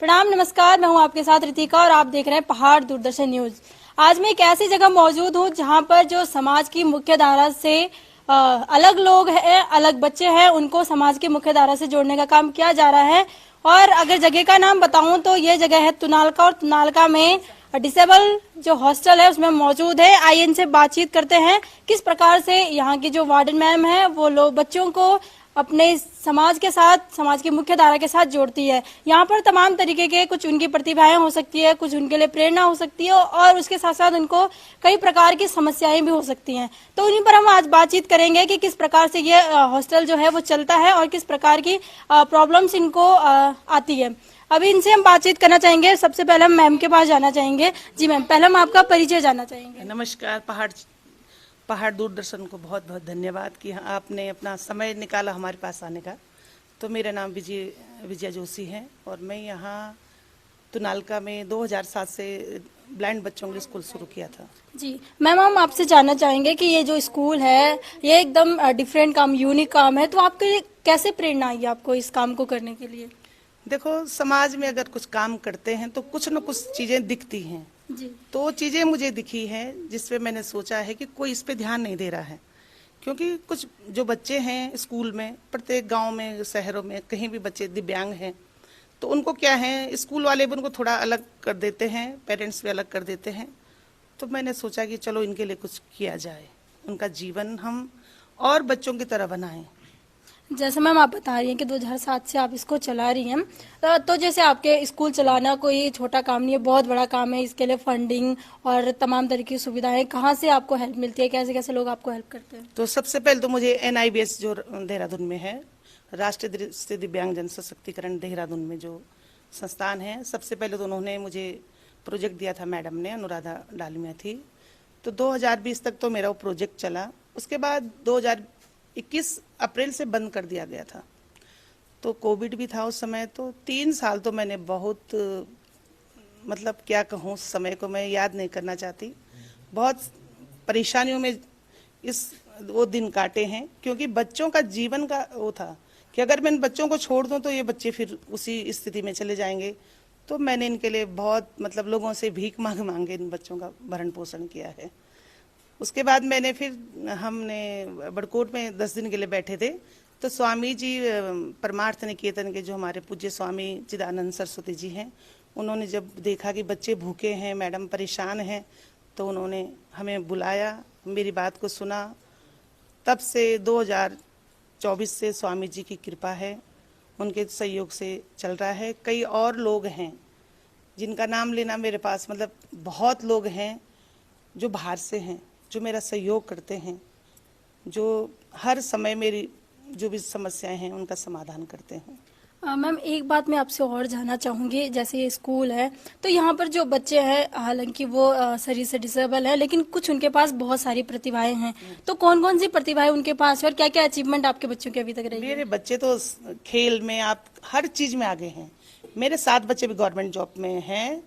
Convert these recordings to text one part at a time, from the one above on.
प्रणाम, नमस्कार। मैं हूं आपके साथ रितिका और आप देख रहे हैं पहाड़ दूरदर्शन न्यूज। आज मैं एक ऐसी जगह मौजूद हूं जहां पर जो समाज की मुख्य धारा से अलग लोग हैं, अलग बच्चे हैं, उनको समाज की मुख्य धारा से जोड़ने का काम किया जा रहा है। और अगर जगह का नाम बताऊं तो ये जगह है तुनालका, और तुनालका में डिसेबल जो हॉस्टल है उसमें मौजूद है। आइए इनसे बातचीत करते हैं किस प्रकार से यहाँ की जो वार्डन मैम है वो लोग बच्चों को अपने समाज के साथ, समाज की मुख्य धारा के साथ जोड़ती है। यहाँ पर तमाम तरीके के कुछ उनकी प्रतिभाएं हो सकती है, कुछ उनके लिए प्रेरणा हो सकती है और उसके साथ साथ उनको कई प्रकार की समस्याएं भी हो सकती हैं। तो उन्हीं पर हम आज बातचीत करेंगे कि किस प्रकार से ये हॉस्टल जो है वो चलता है और किस प्रकार की प्रॉब्लम्स इनको आती है। अभी इनसे हम बातचीत करना चाहेंगे। सबसे पहले हम मैम के पास जाना चाहेंगे। जी मैम, पहले हम आपका परिचय जानना चाहेंगे। नमस्कार। पहाड़ दूरदर्शन को बहुत बहुत धन्यवाद कि आपने अपना समय निकाला हमारे पास आने का। तो मेरा नाम विजया जोशी है और मैं यहाँ तुनालका में 2007 से ब्लाइंड बच्चों के स्कूल शुरू किया था। जी मैम, हम आपसे जानना चाहेंगे कि ये जो स्कूल है ये एकदम डिफरेंट काम, यूनिक काम है, तो आपके कैसे प्रेरणा आई आपको इस काम को करने के लिए? देखो, समाज में अगर कुछ काम करते हैं तो कुछ न कुछ चीजें दिखती हैं जी। तो चीजें मुझे दिखी हैं जिसपे मैंने सोचा है कि कोई इस पे ध्यान नहीं दे रहा है, क्योंकि कुछ जो बच्चे हैं स्कूल में, प्रत्येक गांव में, शहरों में कहीं भी बच्चे दिव्यांग हैं, तो उनको क्या है, स्कूल वाले भी उनको थोड़ा अलग कर देते हैं, पेरेंट्स भी अलग कर देते हैं। तो मैंने सोचा कि चलो इनके लिए कुछ किया जाए, उनका जीवन हम और बच्चों की तरह बनाएं। जैसे मैम आप बता रही हैं कि 2007 से आप इसको चला रही हैं, तो जैसे आपके स्कूल चलाना कोई छोटा काम नहीं है, बहुत बड़ा काम है। इसके लिए फंडिंग और तमाम तरह की सुविधाएं, कहाँ से आपको हेल्प मिलती है, कैसे कैसे लोग आपको हेल्प करते हैं? तो सबसे पहले तो मुझे NIBS जो देहरादून में है, राष्ट्रीय दृष्टि दिव्यांग जन सशक्तिकरण देहरादून में जो संस्थान है, सबसे पहले तो उन्होंने मुझे प्रोजेक्ट दिया था, मैडम ने, अनुराधा डालमिया थी। तो 2020 तक तो मेरा वो प्रोजेक्ट चला। उसके बाद 2021 अप्रैल से बंद कर दिया गया था। तो कोविड भी था उस समय। तो 3 साल तो मैंने बहुत, मतलब क्या कहूँ, उस समय को मैं याद नहीं करना चाहती। बहुत परेशानियों में वो दिन काटे हैं, क्योंकि बच्चों का जीवन का वो था कि अगर मैं इन बच्चों को छोड़ दूं तो ये बच्चे फिर उसी स्थिति में चले जाएंगे। तो मैंने इनके लिए बहुत, मतलब लोगों से भीख मांग मांगे इन बच्चों का भरण पोषण किया है। उसके बाद हमने बड़कोट में 10 दिन के लिए बैठे थे। तो स्वामी जी परमार्थ निकेतन के जो हमारे पूज्य स्वामी चिदानंद सरस्वती जी हैं, उन्होंने जब देखा कि बच्चे भूखे हैं, मैडम परेशान हैं, तो उन्होंने हमें बुलाया, मेरी बात को सुना। तब से 2024 से स्वामी जी की कृपा है, उनके सहयोग से चल रहा है। कई और लोग हैं जिनका नाम लेना मेरे पास, मतलब बहुत लोग हैं जो बाहर से हैं, जो मेरा सहयोग करते हैं, जो हर समय मेरी जो भी समस्याएं हैं उनका समाधान करते हैं। मैम, एक बात मैं आपसे और जानना चाहूँगी। जैसे ये स्कूल है तो यहाँ पर जो बच्चे हैं, हालांकि वो शरीर से डिसेबल है, लेकिन कुछ उनके पास बहुत सारी प्रतिभाएं हैं। तो कौन कौन सी प्रतिभाएं उनके पास है और क्या क्या अचीवमेंट आपके बच्चों के अभी तक रही है? मेरे बच्चे तो खेल में, आप हर चीज में आगे हैं। मेरे 7 बच्चे भी गवर्नमेंट जॉब में हैं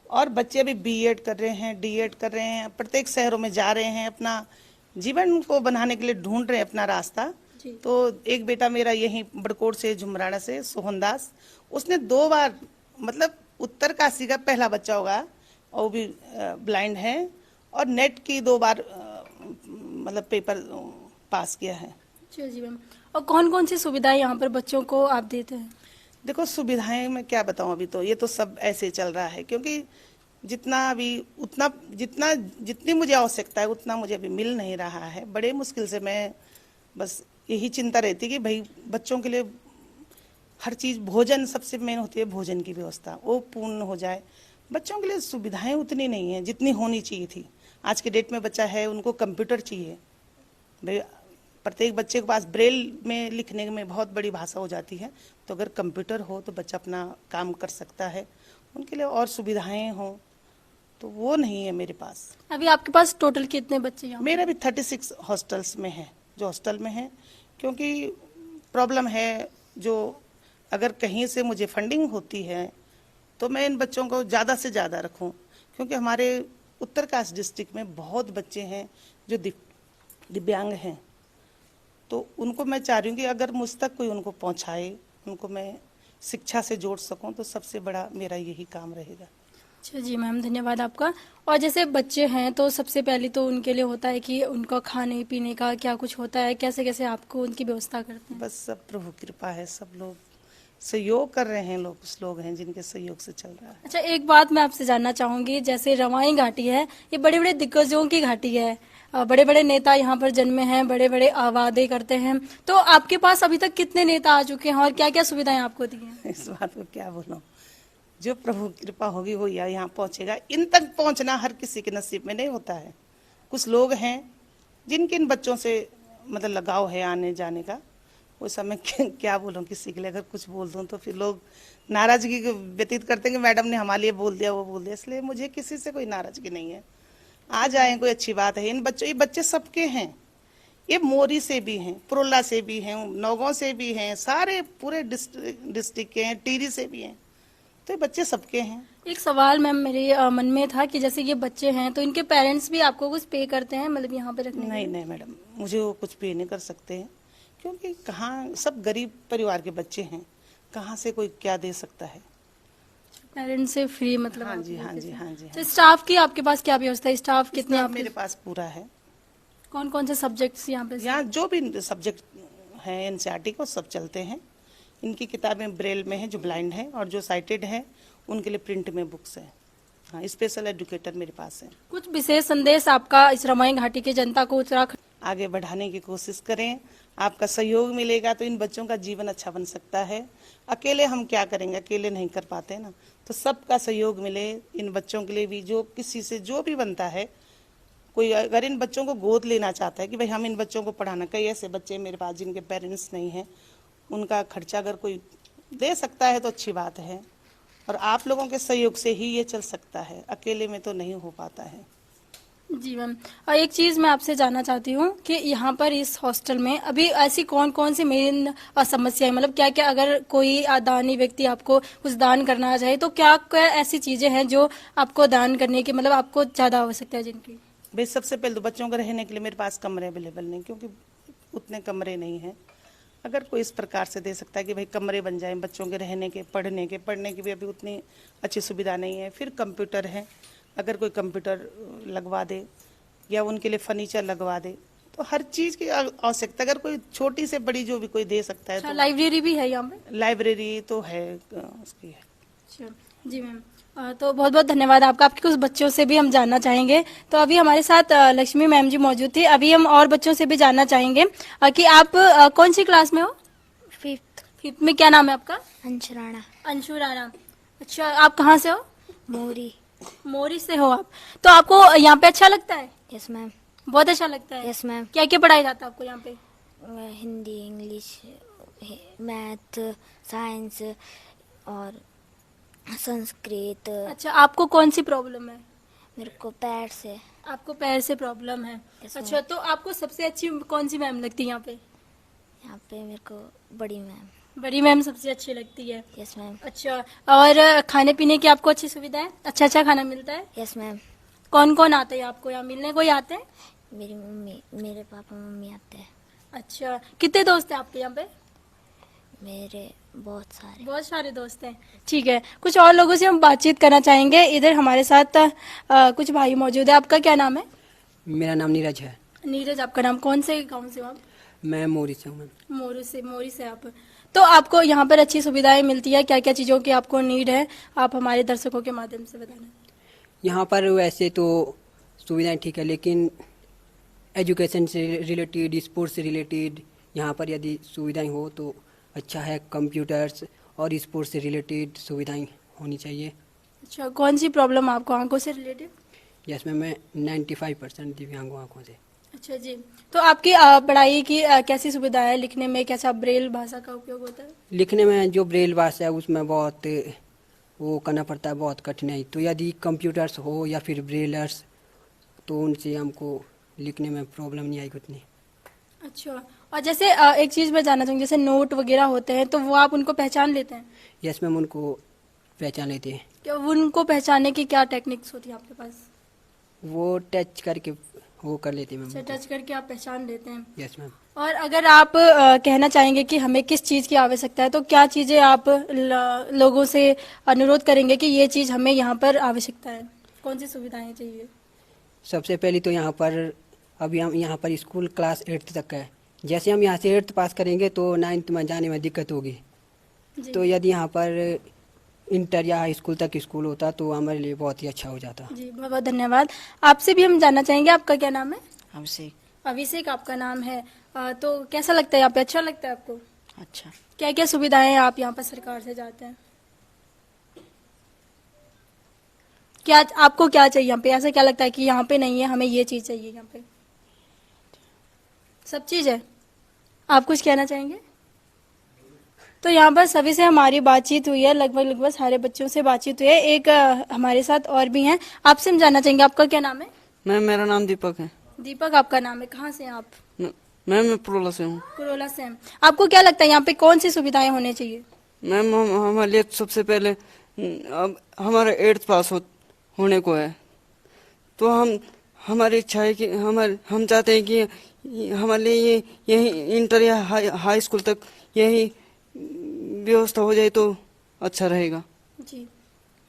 और बच्चे अभी B.Ed कर रहे हैं, D.Ed कर रहे हैं, प्रत्येक शहरों में जा रहे हैं, अपना जीवन को बनाने के लिए ढूंढ रहे हैं अपना रास्ता। तो एक बेटा मेरा यहीं बड़कोट से, झुमराना से, सोहनदास, उसने 2 बार, मतलब उत्तरकाशी का पहला बच्चा होगा, और वो भी ब्लाइंड है, और नेट की 2 बार मतलब पेपर पास किया है। जी मैम। और कौन कौन सी सुविधाएं यहाँ पर बच्चों को आप देते हैं? देखो, सुविधाएं मैं क्या बताऊं, अभी तो ये तो सब ऐसे चल रहा है, क्योंकि जितनी मुझे आवश्यकता है उतना मुझे अभी मिल नहीं रहा है। बड़े मुश्किल से, मैं बस यही चिंता रहती कि भाई बच्चों के लिए हर चीज, भोजन सबसे मेन होती है, भोजन की व्यवस्था वो पूर्ण हो जाए। बच्चों के लिए सुविधाएं उतनी नहीं है जितनी होनी चाहिए थी। आज के डेट में बच्चा है, उनको कंप्यूटर चाहिए भाई, प्रत्येक बच्चे के पास ब्रेल में लिखने में बहुत बड़ी भाषा हो जाती है। तो अगर कंप्यूटर हो तो बच्चा अपना काम कर सकता है, उनके लिए और सुविधाएं हो, तो वो नहीं है मेरे पास। अभी आपके पास टोटल कितने बच्चे हैं? मेरा भी 36 हॉस्टल्स में है, जो हॉस्टल में है, क्योंकि प्रॉब्लम है, जो अगर कहीं से मुझे फंडिंग होती है तो मैं इन बच्चों को ज़्यादा से ज़्यादा रखूं, क्योंकि हमारे उत्तरकाशी डिस्ट्रिक्ट में बहुत बच्चे हैं जो दिव्यांग हैं। तो उनको मैं चाह रही हूँ कि अगर मुझ तक कोई उनको पहुँचाए, उनको मैं शिक्षा से जोड़ सकूं, तो सबसे बड़ा मेरा यही काम रहेगा। अच्छा जी मैम, धन्यवाद आपका। और जैसे बच्चे हैं तो सबसे पहले तो उनके लिए होता है कि उनका खाने पीने का क्या कुछ होता है, कैसे कैसे आपको उनकी व्यवस्था करते हैं? बस सब प्रभु कृपा है, सब लोग सहयोग कर रहे हैं, लोग कुछ लोग हैं जिनके सहयोग से चल रहा है। अच्छा, एक बात मैं आपसे जानना चाहूंगी, जैसे रवाई घाटी है, ये बड़े बड़े दिग्गजों की घाटी है, बड़े बड़े नेता यहाँ पर जन्मे हैं, बड़े बड़े वादे करते हैं, तो आपके पास अभी तक कितने नेता आ चुके हैं और क्या क्या सुविधाएं आपको दी हैं? इस बात को क्या बोलूं, जो प्रभु की कृपा होगी वो यहाँ पहुंचेगा। इन तक पहुंचना हर किसी के नसीब में नहीं होता है। कुछ लोग हैं जिनके इन बच्चों से मतलब लगाव है आने जाने का, वो समय क्या बोलूं किसी के लिए, अगर कुछ बोल दूं तो फिर लोग नाराजगी व्यतीत करते हैं कि मैडम ने हमारे लिए बोल दिया, वो बोल दिया। इसलिए मुझे किसी से कोई नाराजगी नहीं है, आ जाए कोई अच्छी बात है। इन बच्चों, ये बच्चे सबके हैं, ये मोरी से भी हैं, पुरोला से भी हैं, नौगांव से भी हैं, सारे पूरे डिस्ट्रिक्ट के हैं, टीरी से भी हैं, तो ये बच्चे सबके हैं। एक सवाल मैम मेरे मन में था कि जैसे ये बच्चे हैं तो इनके पेरेंट्स भी आपको कुछ पे करते हैं, मतलब यहाँ पे रखने के नहीं लिए? नहीं मैडम, मुझे वो कुछ पे नहीं कर सकते हैं, क्योंकि कहाँ सब गरीब परिवार के बच्चे हैं, कहाँ से कोई क्या दे सकता है। पेरेंट्स से फ्री मतलब? हाँ जी, हाँ जी, हाँ जी, तो स्टाफ की आपके पास क्या व्यवस्था है? स्टाफ कितने स्टाफ आपके? मेरे पास पूरा है। कौन कौन से सब्जेक्ट्स यहाँ पे? यहाँ जो भी सब्जेक्ट हैं एनसीईआरटी को सब चलते हैं। इनकी किताबें ब्रेल में हैं जो ब्लाइंड हैं, और जो साइटेड हैं उनके लिए प्रिंट में बुक्स हैं। हाँ, स्पेशल एजुकेटर मेरे पास है। कुछ विशेष संदेश आपका इस रमाई घाटी की जनता को उत्तराखंड आगे बढ़ाने की कोशिश करें, आपका सहयोग मिलेगा तो इन बच्चों का जीवन अच्छा बन सकता है। अकेले हम क्या करेंगे, अकेले नहीं कर पाते ना, तो सबका सहयोग मिले इन बच्चों के लिए भी, जो किसी से जो भी बनता है। कोई अगर इन बच्चों को गोद लेना चाहता है कि भाई हम इन बच्चों को पढ़ाना, कई ऐसे बच्चे मेरे पास जिनके पेरेंट्स नहीं हैं, उनका खर्चा अगर कोई दे सकता है तो अच्छी बात है, और आप लोगों के सहयोग से ही ये चल सकता है, अकेले में तो नहीं हो पाता है। जी मैम, और एक चीज मैं आपसे जानना चाहती हूँ कि यहाँ पर इस हॉस्टल में अभी ऐसी कौन कौन सी मेन समस्याएं, मतलब क्या क्या, अगर कोई दानी व्यक्ति आपको कुछ दान करना चाहे तो क्या क्या ऐसी चीजें हैं जो आपको दान करने की मतलब आपको ज्यादा आवश्यकता है जिनकी? भाई सबसे पहले तो बच्चों को रहने के लिए मेरे पास कमरे अवेलेबल नहीं, क्योंकि उतने कमरे नहीं हैं। अगर कोई इस प्रकार से दे सकता है कि भाई कमरे बन जाएं बच्चों के रहने के, पढ़ने की भी अभी उतनी अच्छी सुविधा नहीं है। फिर कंप्यूटर है, अगर कोई कंप्यूटर लगवा दे या उनके लिए फर्नीचर लगवा दे, तो हर चीज की आवश्यकता अगर कोई छोटी से बड़ी जो भी कोई दे सकता है। अच्छा, तो लाइब्रेरी भी है यहाँ पे? लाइब्रेरी तो है उसकी है। अच्छा जी मैम, तो बहुत बहुत धन्यवाद आपका। आपके कुछ बच्चों से भी हम जानना चाहेंगे। तो अभी हमारे साथ लक्ष्मी मैम जी मौजूद थी। अभी हम और बच्चों से भी जानना चाहेंगे कि आप कौन सी क्लास में हो? फिफ्थ में। क्या नाम है आपका? अंशु राणा। अंशु राणा। अच्छा, आप कहाँ से हो? मोरी। मोरी से हो आप? तो आपको यहाँ पे अच्छा लगता है? Yes ma'am. बहुत अच्छा लगता है? Yes ma'am. क्या क्या पढ़ाया जाता है आपको यहाँ पे? हिंदी, इंग्लिश, मैथ, साइंस और संस्कृत। अच्छा, आपको कौन सी प्रॉब्लम है? मेरे को पैर से। आपको पैर से प्रॉब्लम है? Yes, अच्छा, तो आपको सबसे अच्छी कौन सी मैम लगती है यहाँ पे? यहाँ पे मेरे को बड़ी मैम। बड़ी मैम सबसे अच्छी लगती है? Yes ma'am. अच्छा, और खाने पीने की आपको अच्छी सुविधा है? अच्छा अच्छा खाना मिलता है? Yes ma'am. कौन कौन आता है आपको यहाँ मिलने? कोई आते हैं? मेरी मम्मी, मेरे पापा मम्मी आते हैं। अच्छा, कितने दोस्त हैं आपके यहाँ पे? मेरे बहुत सारे। बहुत सारे दोस्त हैं। ठीक है, कुछ और लोगों से हम बातचीत करना चाहेंगे। इधर हमारे साथ कुछ भाई मौजूद है। आपका क्या नाम है? मेरा नाम नीरज है। नीरज, आपका नाम? कौन से गाँव से हो आप? मैं मोरी से हूँ मैम। मोरी से आप? तो आपको यहाँ पर अच्छी सुविधाएं मिलती है? क्या क्या चीज़ों की आपको नीड है, आप हमारे दर्शकों के माध्यम से बताना। यहाँ पर वैसे तो सुविधाएं ठीक है, लेकिन एजुकेशन से रिलेटेड, स्पोर्ट्स से रिलेटेड यहाँ पर यदि सुविधाएं हो तो अच्छा है। कंप्यूटर्स और स्पोर्ट्स से रिलेटेड सुविधाएं होनी चाहिए। अच्छा, कौन सी प्रॉब्लम आपको आंखों से रिलेटेड? यस मैम, मैं 95% दिव्यांग हूँ आँखों से। अच्छा जी, तो आपकी पढ़ाई की कैसी सुविधा है? लिखने में कैसा ब्रेल भाषा का उपयोग होता है? लिखने में जो ब्रेल भाषा है उसमें बहुत वो करना पड़ता है, बहुत कठिनाई। तो यदि कंप्यूटर्स हो या फिर ब्रेलर्स तो उनसे हमको लिखने में प्रॉब्लम नहीं आएगी उतनी। अच्छा, और जैसे एक चीज़ मैं जानना चाहूँगी, जैसे नोट वगैरह होते हैं तो वो आप उनको पहचान लेते हैं? यस मैम, उनको पहचान लेते हैं। क्या उनको पहचानने की क्या टेक्निक्स होती है आपके पास? वो टच करके वो कर लेते हैं अच्छा, मैम। टच करके आप पहचान लेते हैं? Yes ma'am. और अगर आप कहना चाहेंगे कि हमें किस चीज़ की आवश्यकता है तो क्या चीज़ें आप लोगों से अनुरोध करेंगे कि ये चीज़ हमें यहाँ पर आवश्यकता है, कौन सी सुविधाएं चाहिए? सबसे पहले तो यहाँ पर अभी हम यहाँ पर स्कूल क्लास 8th तक है। जैसे हम यहाँ से 8th पास करेंगे तो 9th में जाने में दिक्कत होगी। जी। तो यदि यहाँ पर इंटर या हाई स्कूल तक स्कूल होता तो हमारे लिए बहुत ही अच्छा हो जाता। जी, बहुत बहुत धन्यवाद। आपसे भी हम जानना चाहेंगे, आपका क्या नाम है? अभिषेक। अभिषेक आपका नाम है। तो कैसा लगता है यहाँ पे, अच्छा लगता है आपको? अच्छा। क्या क्या सुविधाएं आप यहाँ पर सरकार से चाहते हैं? क्या आपको क्या चाहिए यहाँ पे, ऐसा क्या लगता है कि यहाँ पे नहीं है, हमें ये चीज चाहिए यहाँ पे? सब चीज है। आप कुछ कहना चाहेंगे? तो यहाँ पर सभी से हमारी बातचीत हुई है, लगभग सारे बच्चों से बातचीत हुई है। एक हमारे साथ और भी हैं, आपसे हम जानना चाहेंगे, आपका क्या नाम है? मेरा नाम दीपक है। दीपक आपका नाम है, कहाँ से हैं आप? मैं पुरोला से हूँ। कुरोला से हैं। आपको क्या लगता है यहाँ पे कौन सी सुविधाएं होनी चाहिए? मैम हमारे लिए सबसे पहले अब हमारा 8th पास होने को है, तो हमारी इच्छा है कि हम चाहते हैं कि हमारे लिए यही इंटर या हाई स्कूल तक यही व्यवस्था हो जाए तो अच्छा रहेगा। जी,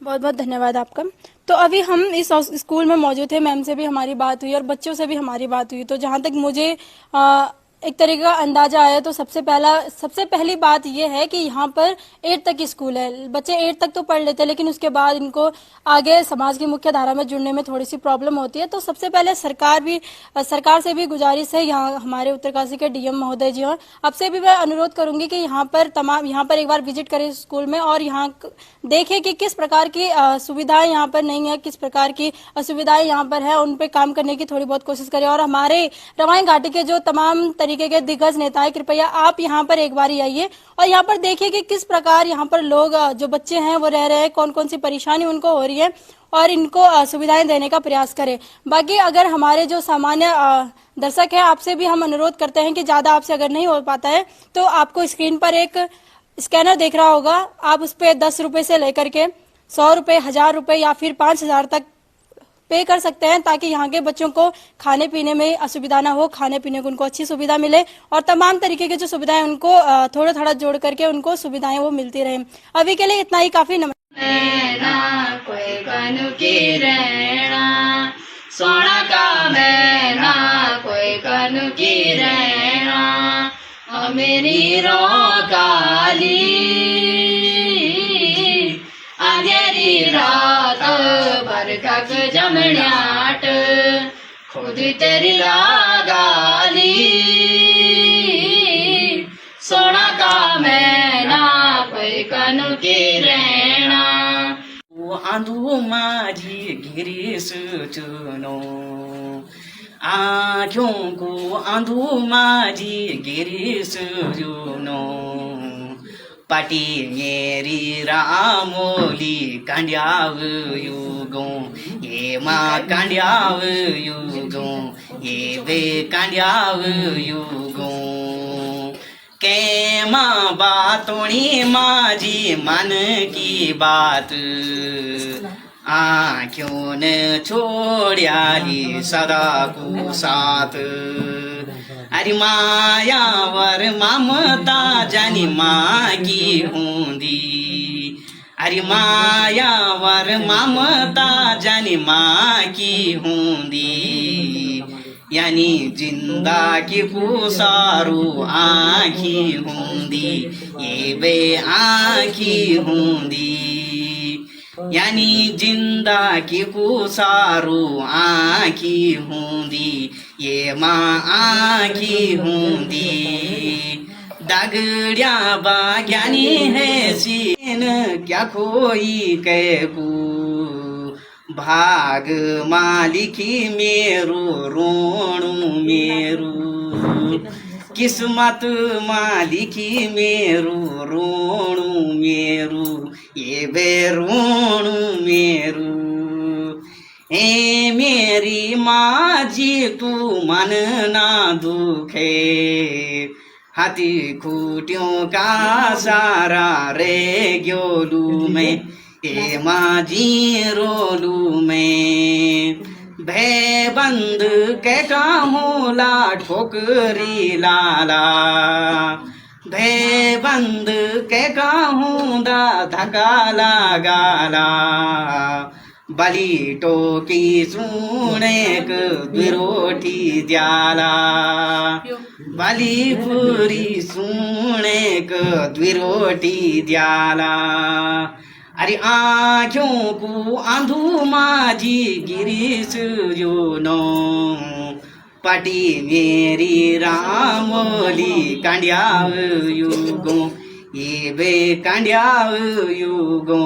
बहुत बहुत धन्यवाद आपका। तो अभी हम इस स्कूल में मौजूद थे, मैम से भी हमारी बात हुई और बच्चों से भी हमारी बात हुई। तो जहाँ तक मुझे एक तरीके का अंदाजा आया तो सबसे पहली बात यह है कि यहाँ पर 8 तक स्कूल है। बच्चे 8 तक तो पढ़ लेते हैं, लेकिन उसके बाद इनको आगे समाज की मुख्य धारा में जुड़ने में थोड़ी सी प्रॉब्लम होती है। तो सबसे पहले सरकार से भी गुजारिश है, यहाँ हमारे उत्तरकाशी के डीएम महोदय जी हैं, आपसे भी मैं अनुरोध करूंगी कि यहाँ पर एक बार विजिट करें स्कूल में और यहाँ देखें कि किस प्रकार की सुविधाएं यहाँ पर नहीं है, किस प्रकार की असुविधाएं यहाँ पर है, उन पर काम करने की थोड़ी बहुत कोशिश करें। और हमारे रवाई घाटी के जो तमाम तरीके के दिग्गज नेता है, कृपया आप यहाँ पर एक बार आइए और यहाँ पर देखिए कि किस प्रकार यहाँ पर लोग जो बच्चे हैं वो रह रहे हैं, कौन कौन सी परेशानी उनको हो रही है और इनको सुविधाएं देने का प्रयास करें। बाकी अगर हमारे जो सामान्य दर्शक है, आपसे भी हम अनुरोध करते हैं कि ज्यादा आपसे अगर नहीं हो पाता है तो आपको स्क्रीन पर एक स्कैनर देख रहा होगा, आप उस पर 10 रुपए से लेकर के 100 रुपए, 1000 रुपए या फिर 5000 तक पे कर सकते हैं, ताकि यहाँ के बच्चों को खाने पीने में असुविधा ना हो, खाने पीने को उनको अच्छी सुविधा मिले और तमाम तरीके की जो सुविधाएं उनको थोड़ा थोड़ा जोड़ करके उनको सुविधाएं वो मिलती रहे। अभी के लिए इतना ही काफी। मैना कोई कनु की रहना, सोना का मैना कोई कनु की रहना, मेरी रो काली अंधेरी रात बरखक जमण्याट, खुद तेरी लागाली सोना का मैना कोई कनु की रहना। आंधू माझी गिरीश चुनो, आँखों को आंधू माझी गिरीश चुनो, पाटी मेरी रामोली कांड्याव युगों, ये माँ कांड्याव युगों, ये वे कांड्याव युगों, के माँ बातोणी माझी मन की बात, आँखों ने छोड़्याली सदा को साथ, अरे मायावर ममता जानी माँ की होंदी, अरे मायावर ममता जानी माँ की होंदी, यानी जिंदा की पुसारू आँखी होंदी, ये वे आँखी होंदी, यानी जिंदा की पुसारू आँखी होंदी, ये माँ आँखी होंदी, दागड़िया बाग्यानी है सीन क्या खोई कैकू, भाग मालिकी मेरू रोणु मेरू, किस्मत मालिकी मेरू रोणु मेरू, ये बे रोणु मेरू, ए मेरी माँ जी तू मन ना दुखे, हाथी खूटियों का सारा रे ग्योलू में, ए माँ जी रोलू में, भय बंद के काहूला ठोकरी लाला भय बंद के काहूदा धक्का लगाला बली टोकी सुनेक विरोठी द्याला बली पुरी सुनेक द्विरोटी द्याला अरे आँखों को आंधू माझी गिरीश योनो पाटी मेरी रामोली कांड्याव युगो ये बे कांड्याव युगो